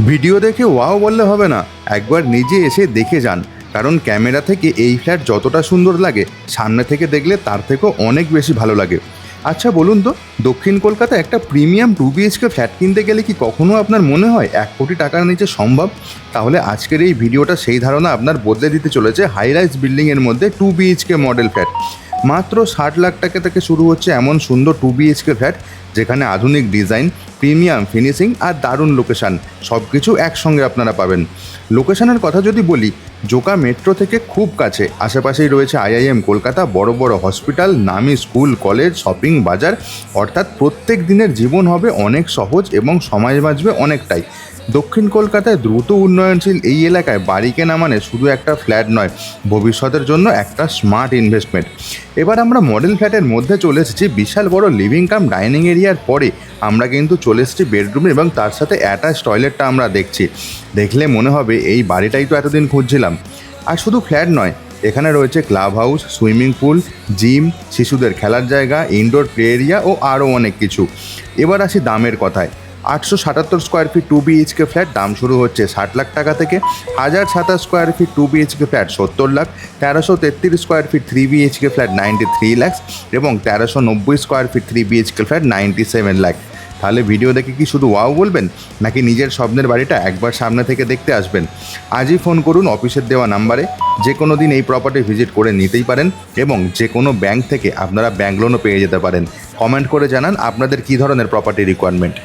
Video দেখে wow বললে হবে না, একবার নিজে এসে দেখে যান। কারণ ক্যামেরা থেকে এই ফ্ল্যাট যতটা সুন্দর লাগে, সামনে থেকে দেখলে তার থেকেও অনেক বেশি ভালো লাগে। আচ্ছা বলুন তো, দক্ষিণ কলকাতায় একটা প্রিমিয়াম 2 BHK ফ্ল্যাট কিনতে গেলে কি কখনো আপনার মনে হয় 1 কোটি টাকার নিচে সম্ভব? তাহলে আজকের এই ভিডিওটা সেই ধারণা আপনার বদলে দিতে চলেছে। হাই রাইজ বিল্ডিংয়ের মধ্যে 2 BHK মডেল ফ্ল্যাট মাত্র 60 লাখ টাকা থেকে শুরু হচ্ছে এমন সুন্দর 2 BHK ফ্ল্যাট, যেখানে আধুনিক ডিজাইন, প্রিমিয়াম ফিনিশিং আর দারুণ লোকেশান সব কিছু একসঙ্গে আপনারা পাবেন। লোকেশানের কথা যদি বলি, জোকা মেট্রো থেকে খুব কাছে, আশেপাশেই রয়েছে IIM কলকাতা, বড় বড় হসপিটাল, নামি স্কুল কলেজ, শপিং বাজার। অর্থাৎ প্রত্যেক দিনের জীবন হবে অনেক সহজ এবং সময় বাঁচবে অনেকটাই। দক্ষিণ কলকাতায় দ্রুত উন্নয়নশীল এই এলাকায় বাড়ি কেনা মানে শুধু একটা ফ্ল্যাট নয়, ভবিষ্যতের জন্য একটা স্মার্ট ইনভেস্টমেন্ট। এবার আমরা মডেল ফ্ল্যাটের মধ্যে চলে এসেছি। বিশাল বড় লিভিং কাম ডাইনিং এরিয়ার পরে আমরা কিন্তু চলে এসেছি বেডরুমে, এবং তার সাথে অ্যাটাচ টয়লেটটা আমরা দেখছি। দেখলে মনে হবে এই বাড়িটাই তো এতদিন খুঁজছিলাম। আর শুধু ফ্ল্যাট নয়, এখানে রয়েছে club house, swimming pool, gym, শিশুদের খেলার জায়গা, ইনডোর প্লে এরিয়া ও আরও অনেক কিছু। এবার আসি দামের কথায়। 877 স্কোয়ার ফিট 2 BHK ফ্ল্যাট দাম শুরু হচ্ছে 60 লাখ টাকা থেকে। 1027 square feet 2 BHK flat 70 lakh. 1333 square feet 3 BHK flat 93 lakh এবং 1390 square feet 3 BHK flat 97 lakh. তাহলে ভিডিও দেখে কি শুধু ওয়াও বলবেন, নাকি নিজের স্বপ্নের বাড়িটা একবার সামনে থেকে দেখতে আসবেন? আজই ফোন করুন অফিসের দেওয়া নাম্বারে। যে কোনো দিন এই প্রপার্টি ভিজিট করে নিতেই পারেন, এবং যে কোনো ব্যাংক থেকে আপনারা ব্যাংক লোনও পেয়ে যেতে পারেন। কমেন্ট করে জানান আপনাদের কী ধরনের প্রপার্টি রিকোয়ারমেন্ট।